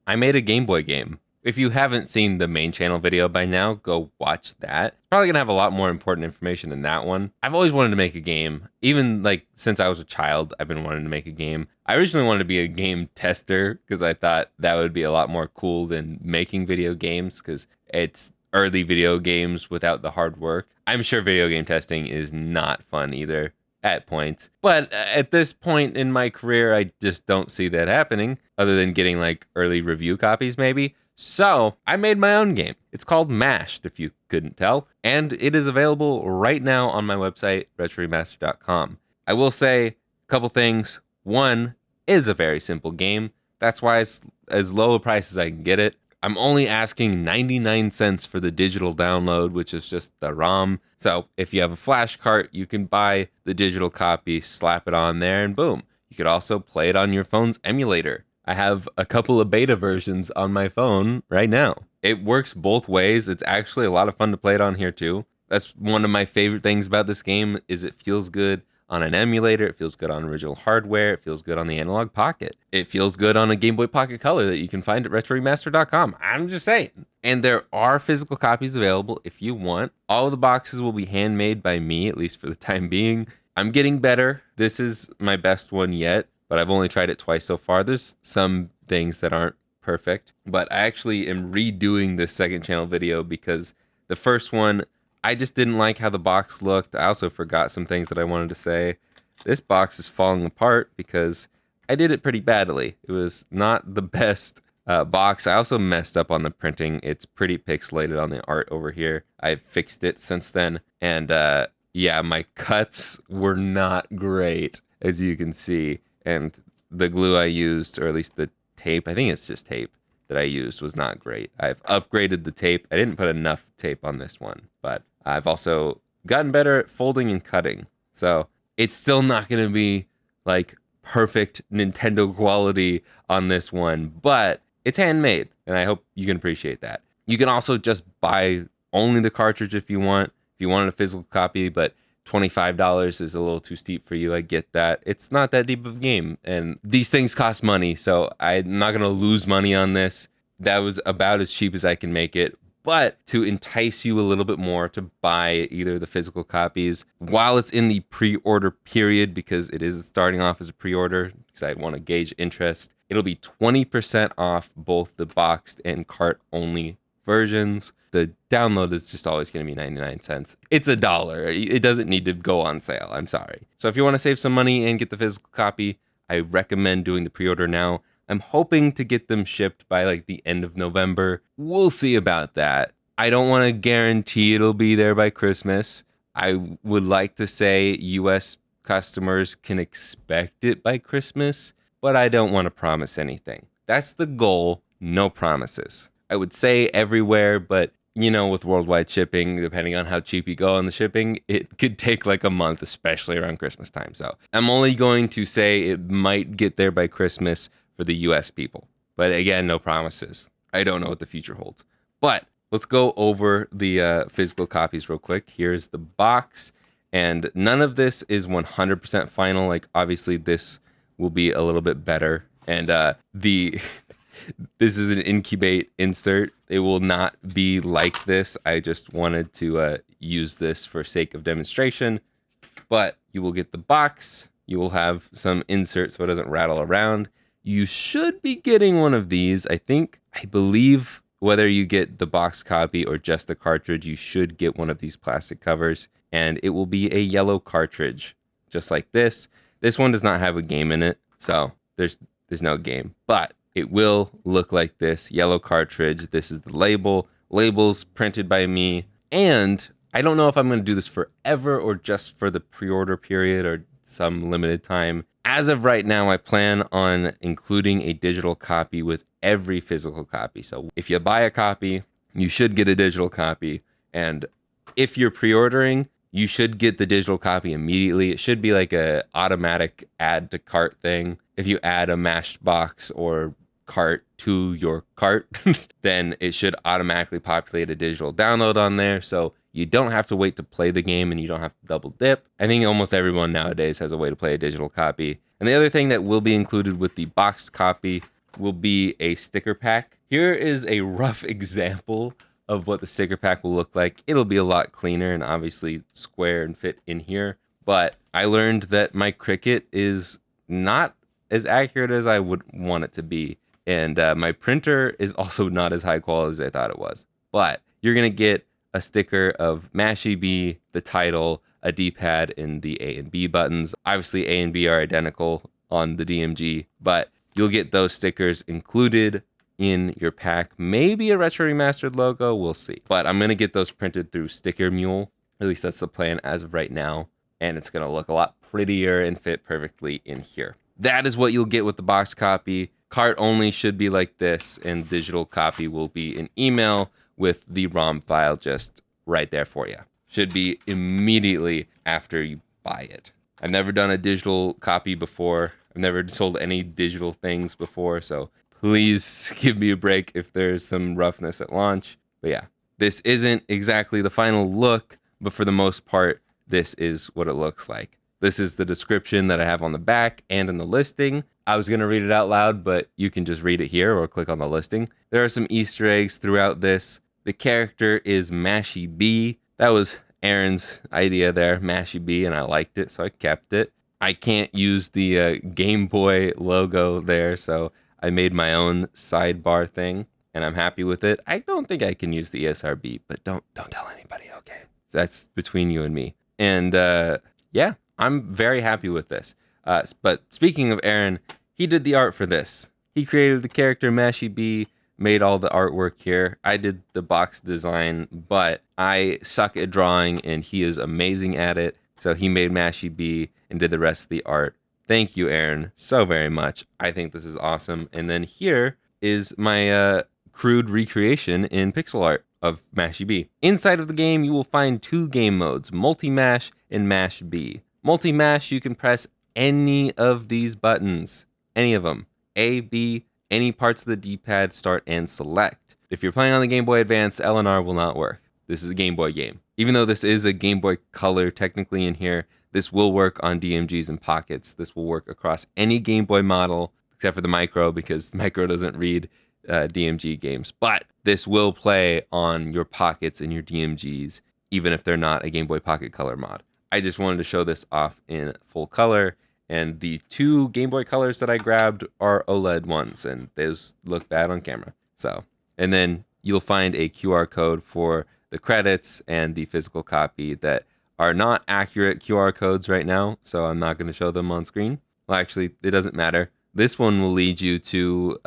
I made a Game Boy game. If you haven't seen the main channel video by now, go watch that. It's probably gonna have a lot more important information than that one. I've always wanted to make a game. Even like since I was a child, I've been wanting to make a game. I originally wanted to be a game tester because I thought that would be a lot more cool than making video games because it's early video games without the hard work. I'm sure video game testing is not fun either at points. But at this point in my career, I just don't see that happening other than getting like early review copies maybe. So I made my own game. It's called Mashed, if you couldn't tell, and it is available right now on my website, retroremaster.com. I will say a couple things. One, it is a very simple game. That's why it's as low a price as I can get it. I'm only asking 99 cents for the digital download, which is just the ROM. So if you have a flash cart, you can buy the digital copy, slap it on there, and boom. You could also play it on your phone's emulator. I have a couple of beta versions on my phone right now. It works both ways. It's actually a lot of fun to play it on here too. That's one of my favorite things about this game is it feels good on an emulator. It feels good on original hardware. It feels good on the Analog Pocket. It feels good on a Game Boy Pocket Color that you can find at retroremaster.com. I'm just saying. And there are physical copies available if you want. All of the boxes will be handmade by me, at least for the time being. I'm getting better. This is my best one yet, but I've only tried it twice so far. There's some things that aren't perfect, but I actually am redoing this second channel video because the first one, I just didn't like how the box looked. I also forgot some things that I wanted to say. This box is falling apart because I did it pretty badly. It was not the best box. I also messed up on the printing. It's pretty pixelated on the art over here. I've fixed it since then. And yeah, my cuts were not great, as you can see. And the glue I used, or at least the tape, I think it's just tape that I used, was not great. I've upgraded the tape. I didn't put enough tape on this one, but I've also gotten better at folding and cutting. So it's still not going to be like perfect Nintendo quality on this one, but it's handmade, and I hope you can appreciate that. You can also just buy only the cartridge if you want. If you wanted a physical copy, but $25 is a little too steep for you. I get that. It's not that deep of a game, and these things cost money, so I'm not going to lose money on this. That was about as cheap as I can make it. But to entice you a little bit more to buy either the physical copies while it's in the pre-order period, because it is starting off as a pre-order, because I want to gauge interest, it'll be 20% off both the boxed and cart only versions. The download is just always going to be 99 cents. It's $1. It doesn't need to go on sale. I'm sorry. So if you want to save some money and get the physical copy, I recommend doing the pre-order now. I'm hoping to get them shipped by like the end of November. We'll see about that. I don't want to guarantee it'll be there by Christmas. I would like to say US customers can expect it by Christmas, but I don't want to promise anything. That's the goal. No promises. I would say everywhere, but you know, with worldwide shipping, depending on how cheap you go on the shipping, it could take like a month, especially around Christmas time. So I'm only going to say it might get there by Christmas for the US people. But again, no promises. I don't know what the future holds. But let's go over the physical copies real quick. Here's the box. And none of this is 100% final. Like, obviously, this will be a little bit better. And this is an incubate insert. It will not be like this. I just wanted to use this for sake of demonstration. But you will get the box. You will have some inserts so it doesn't rattle around. You should be getting one of these. I believe whether you get the box copy or just the cartridge, you should get one of these plastic covers. And it will be a yellow cartridge, just like this. This one does not have a game in it, so there's no game. But it will look like this, yellow cartridge. This is the label. Labels printed by me. And I don't know if I'm going to do this forever or just for the pre-order period or some limited time. As of right now, I plan on including a digital copy with every physical copy. So if you buy a copy, you should get a digital copy. And if you're pre-ordering, you should get the digital copy immediately. It should be like a automatic add to cart thing. If you add a mashed box or cart to your cart, then it should automatically populate a digital download on there. So you don't have to wait to play the game and you don't have to double dip. I think almost everyone nowadays has a way to play a digital copy. And the other thing that will be included with the boxed copy will be a sticker pack. Here is a rough example of what the sticker pack will look like. It'll be a lot cleaner and obviously square and fit in here. But I learned that my Cricut is not as accurate as I would want it to be. And my printer is also not as high quality as I thought it was. But you're going to get a sticker of Mashy B, the title, a D-pad, and the A and B buttons. Obviously, A and B are identical on the DMG, but you'll get those stickers included in your pack. Maybe a retro remastered logo, we'll see. But I'm going to get those printed through Sticker Mule. At least that's the plan as of right now. And it's going to look a lot prettier and fit perfectly in here. That is what you'll get with the box copy. Cart only should be like this, and digital copy will be an email with the ROM file just right there for you. Should be immediately after you buy it. I've never done a digital copy before. I've never sold any digital things before, so please give me a break if there's some roughness at launch. But yeah, this isn't exactly the final look, but for the most part, this is what it looks like. This is the description that I have on the back and in the listing. I was going to read it out loud, but you can just read it here or click on the listing. There are some Easter eggs throughout this. The character is Mashy B. That was Aaron's idea there, Mashy B, and I liked it, so I kept it. I can't use the Game Boy logo there, so I made my own sidebar thing, and I'm happy with it. I don't think I can use the ESRB, but don't tell anybody, okay? That's between you and me. And yeah, I'm very happy with this. But speaking of Aaron, he did the art for this. He created the character Mashy B, made all the artwork here. I did the box design, but I suck at drawing, and he is amazing at it. So he made Mashy B and did the rest of the art. Thank you, Aaron, so very much. I think this is awesome. And then here is my crude recreation in pixel art of Mashy B. Inside of the game, you will find 2 game modes, Multi-Mash and Mash B. Multi-Mash, you can press any of these buttons, any of them. A, B, any parts of the D-pad, start and select. If you're playing on the Game Boy Advance, L and R will not work. This is a Game Boy game. Even though this is a Game Boy Color technically in here, this will work on DMGs and Pockets. This will work across any Game Boy model, except for the Micro, because the Micro doesn't read DMG games. But this will play on your Pockets and your DMGs, even if they're not a Game Boy Pocket Color mod. I just wanted to show this off in full color. And the 2 Game Boy Colors that I grabbed are OLED ones, and those look bad on camera. So, and then you'll find a QR code for the credits and the physical copy that are not accurate QR codes right now, so I'm not going to show them on screen. Well, actually, it doesn't matter. This one will lead you to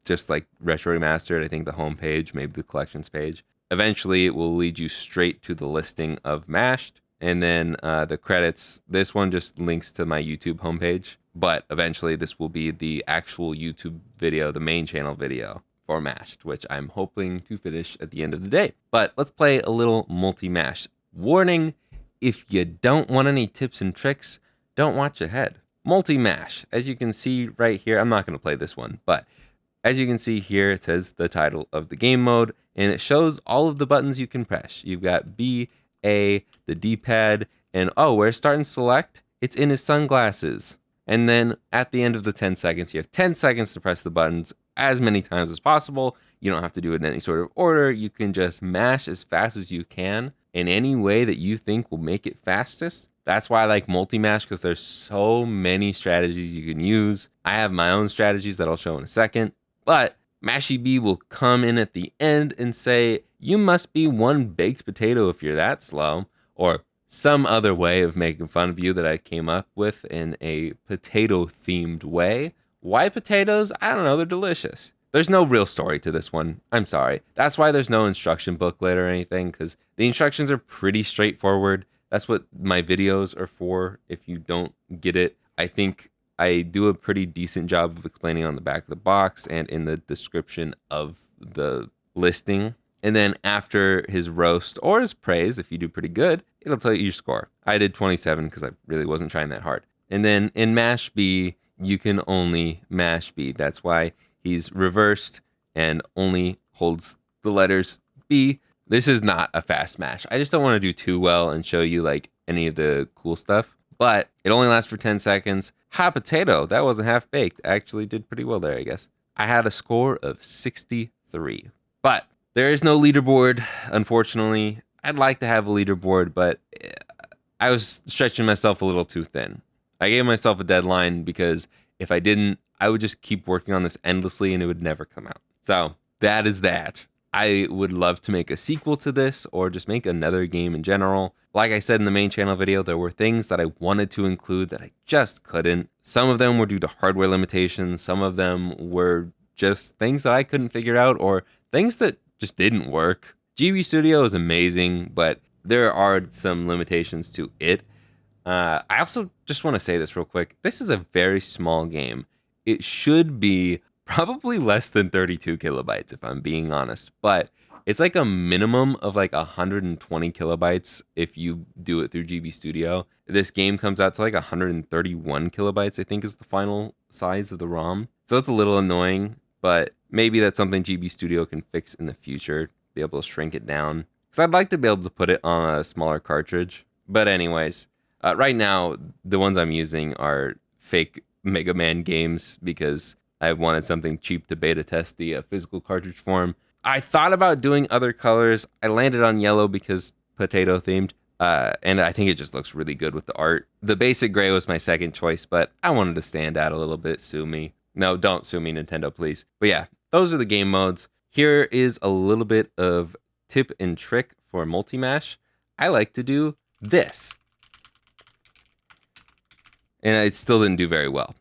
just like Retro Remastered, I think the homepage, maybe the collections page. Eventually, it will lead you straight to the listing of Mashed. And then the credits, this one just links to my YouTube homepage. But eventually this will be the actual YouTube video, the main channel video for Mashed, which I'm hoping to finish at the end of the day. But let's play a little multi-mash. Warning, if you don't want any tips and tricks, don't watch ahead. Multi-mash, as you can see right here, I'm not going to play this one, but as you can see here, it says the title of the game mode, and it shows all of the buttons you can press. You've got B, A, the D-pad, and oh, where's start and select? It's in his sunglasses. And then at the end of the 10 seconds, you have 10 seconds to press the buttons as many times as possible. You don't have to do it in any sort of order. You can just mash as fast as you can in any way that you think will make it fastest. That's why I like multi-mash, because there's so many strategies you can use. I have my own strategies that I'll show in a second. But Mashy B will come in at the end and say, you must be one baked potato if you're that slow, or some other way of making fun of you that I came up with in a potato-themed way. Why potatoes? I don't know, they're delicious. There's no real story to this one. I'm sorry. That's why there's no instruction booklet or anything, because the instructions are pretty straightforward. That's what my videos are for. If you don't get it, I think I do a pretty decent job of explaining on the back of the box and in the description of the listing. And then after his roast or his praise, if you do pretty good, it'll tell you your score. I did 27 because I really wasn't trying that hard. And then in Mash B, you can only Mash B. That's why he's reversed and only holds the letters B. This is not a fast mash. I just don't want to do too well and show you like any of the cool stuff. But it only lasts for 10 seconds. Hot potato, that wasn't half baked. I actually did pretty well there, I guess. I had a score of 63. But there is no leaderboard, unfortunately. I'd like to have a leaderboard, but I was stretching myself a little too thin. I gave myself a deadline because if I didn't, I would just keep working on this endlessly and it would never come out. So that is that. I would love to make a sequel to this or just make another game in general. Like I said in the main channel video, there were things that I wanted to include that I just couldn't. Some of them were due to hardware limitations. Some of them were just things that I couldn't figure out or things that just didn't work. GB Studio is amazing, but there are some limitations to it. I also just want to say this real quick. This is a very small game. It should be probably less than 32 kilobytes, if I'm being honest. But it's like a minimum of like 120 kilobytes if you do it through GB Studio. This game comes out to like 131 kilobytes, I think is the final size of the ROM. So it's a little annoying, but maybe that's something GB Studio can fix in the future, be able to shrink it down. Because I'd like to be able to put it on a smaller cartridge. But anyways, right now, the ones I'm using are fake Mega Man games because I wanted something cheap to beta test the physical cartridge form. I thought about doing other colors. I landed on yellow because potato themed. And I think it just looks really good with the art. The basic gray was my second choice, but I wanted to stand out a little bit. Sue me. No, don't sue me, Nintendo, please. But yeah, those are the game modes. Here is a little bit of tip and trick for multi-mash. I like to do this. And it still didn't do very well.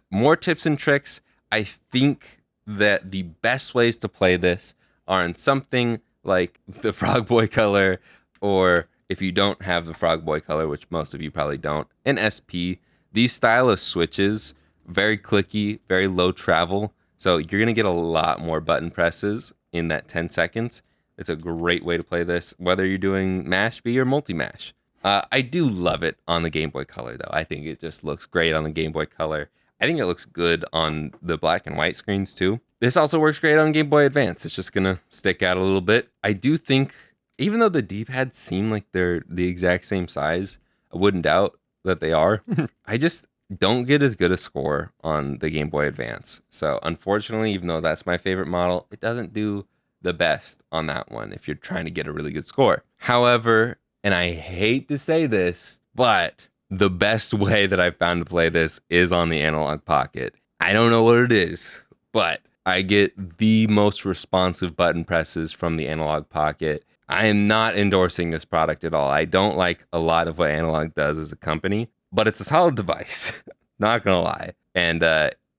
More tips and tricks. I think that the best ways to play this are in something like the Frog Boy color, or if you don't have the Frog Boy color, which most of you probably don't, an SP. These style of switches, very clicky, very low travel. So you're going to get a lot more button presses in that 10 seconds. It's a great way to play this, whether you're doing mash B or multi-mash. I do love it on the Game Boy Color, though. I think it just looks great on the Game Boy Color. I think it looks good on the black and white screens, too. This also works great on Game Boy Advance. It's just going to stick out a little bit. I do think, even though the D-pads seem like they're the exact same size, I wouldn't doubt that they are. I just don't get as good a score on the Game Boy Advance. So, unfortunately, even though that's my favorite model, it doesn't do the best on that one if you're trying to get a really good score. However, and I hate to say this, but the best way that I've found to play this is on the Analog Pocket. I don't know what it is, but I get the most responsive button presses from the Analog Pocket. I am not endorsing this product at all. I don't like a lot of what Analog does as a company, but it's a solid device, not gonna lie. And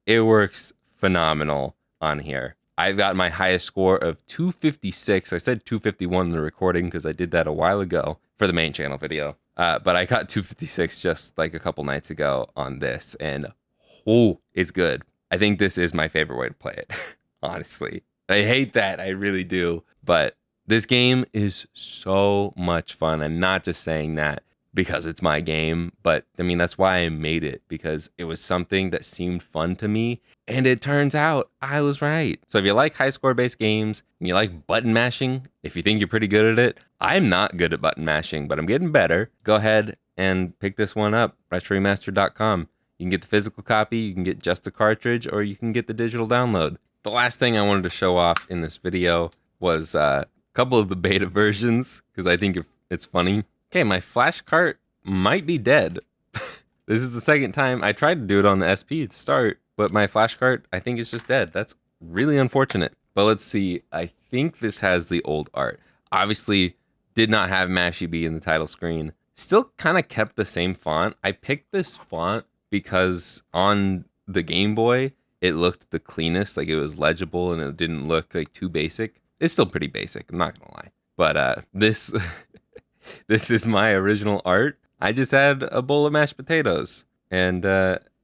it works phenomenal on here. I've got my highest score of 256. I said 251 in the recording because I did that a while ago for the main channel video. But I got 256 just like a couple nights ago on this, and it's good. I think this is my favorite way to play it, honestly. I hate that, I really do. But this game is so much fun. I'm not just saying that because it's my game, but I mean, that's why I made it, because it was something that seemed fun to me. And it turns out I was right. So if you like high score based games and you like button mashing, if you think you're pretty good at it, I'm not good at button mashing, but I'm getting better. Go ahead and pick this one up, retroremaster.com. You can get the physical copy, you can get just the cartridge, or you can get the digital download. The last thing I wanted to show off in this video was a couple of the beta versions, because I think it's funny. Okay, my flash cart might be dead. This is the second time I tried to do it on the SP to start, but my flash cart, I think, is just dead. That's really unfortunate. But let's see. I think this has the old art. Obviously, did not have Mashy B in the title screen. Still kind of kept the same font. I picked this font because on the Game Boy, it looked the cleanest. Like, it was legible and it didn't look like too basic. It's still pretty basic, I'm not gonna lie. But this this is my original art. I just had a bowl of mashed potatoes, and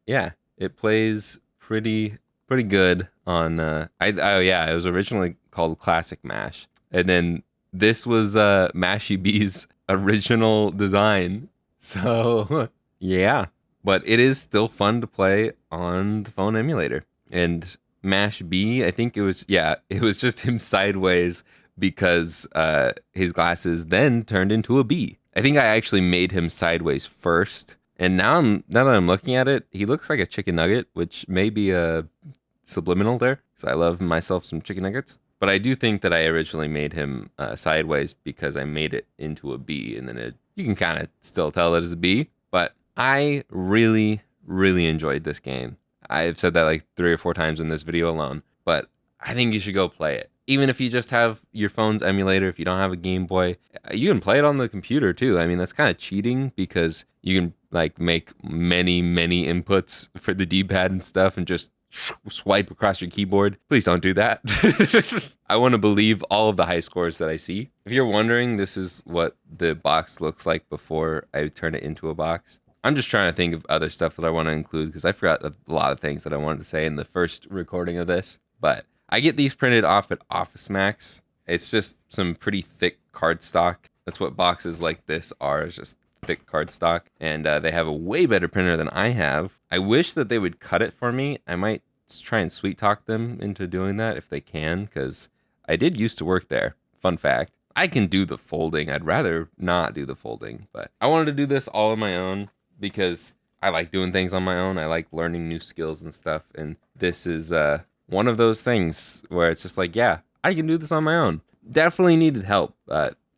yeah, it plays pretty good on. It was originally called Classic Mash, and then this was Mashy B's original design. So yeah, but it is still fun to play on the phone emulator. And Mash B, I think it was just him sideways because his glasses then turned into a B. I think I actually made him sideways first, and now that I'm looking at it, he looks like a chicken nugget, which may be a subliminal there, because I love myself some chicken nuggets. But I do think that I originally made him sideways because I made it into a B, and then you can kind of still tell it is a B. But I really, really enjoyed this game. I've said that like 3 or 4 times in this video alone, but I think you should go play it. Even if you just have your phone's emulator, if you don't have a Game Boy, you can play it on the computer too. I mean, that's kind of cheating because you can like make many, many inputs for the D-pad and stuff and just swipe across your keyboard. Please don't do that. I want to believe all of the high scores that I see. If you're wondering, this is what the box looks like before I turn it into a box. I'm just trying to think of other stuff that I want to include because I forgot a lot of things that I wanted to say in the first recording of this. But I get these printed off at Office Max. It's just some pretty thick cardstock. That's what boxes like this are, is just thick cardstock. And they have a way better printer than I have. I wish that they would cut it for me. I might try and sweet talk them into doing that if they can, because I did used to work there. Fun fact. I can do the folding. I'd rather not do the folding, but I wanted to do this all on my own because I like doing things on my own. I like learning new skills and stuff. And this is one of those things where it's just like, yeah, I can do this on my own. Definitely needed help.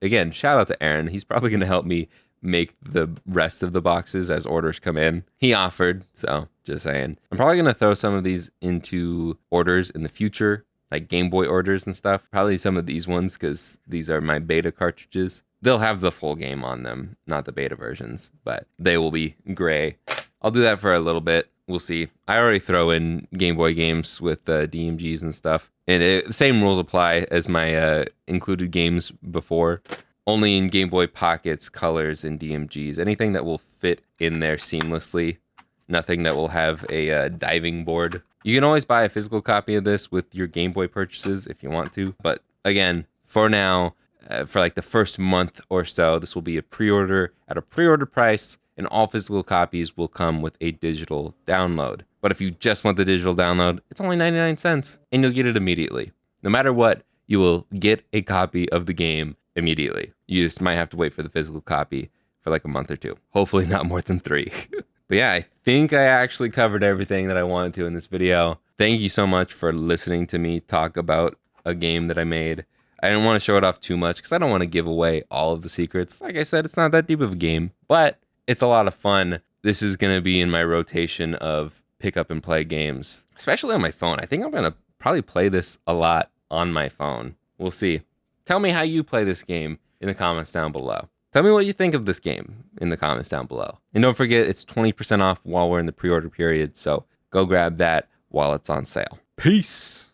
Again, shout out to Aaron. He's probably going to help me make the rest of the boxes as orders come in. He offered, so just saying. I'm probably going to throw some of these into orders in the future, like Game Boy orders and stuff. Probably some of these ones because these are my beta cartridges. They'll have the full game on them, not the beta versions, but they will be gray. I'll do that for a little bit. We'll see. I already throw in Game Boy games with DMGs and stuff. And the same rules apply as my included games before. Only in Game Boy Pockets, Colors, and DMGs. Anything that will fit in there seamlessly. Nothing that will have a diving board. You can always buy a physical copy of this with your Game Boy purchases if you want to. But again, for now, for like the first month or so, this will be a pre-order at a pre-order price, and all physical copies will come with a digital download. But if you just want the digital download, it's only 99 cents, and you'll get it immediately. No matter what, you will get a copy of the game immediately. You just might have to wait for the physical copy for like a month or two. Hopefully not more than 3. But yeah, I think I actually covered everything that I wanted to in this video. Thank you so much for listening to me talk about a game that I made. I didn't want to show it off too much because I don't want to give away all of the secrets. Like I said, it's not that deep of a game, but it's a lot of fun. This is going to be in my rotation of pick up and play games, especially on my phone. I think I'm going to probably play this a lot on my phone. We'll see. Tell me how you play this game in the comments down below. Tell me what you think of this game in the comments down below. And don't forget, it's 20% off while we're in the pre-order period, so go grab that while it's on sale. Peace!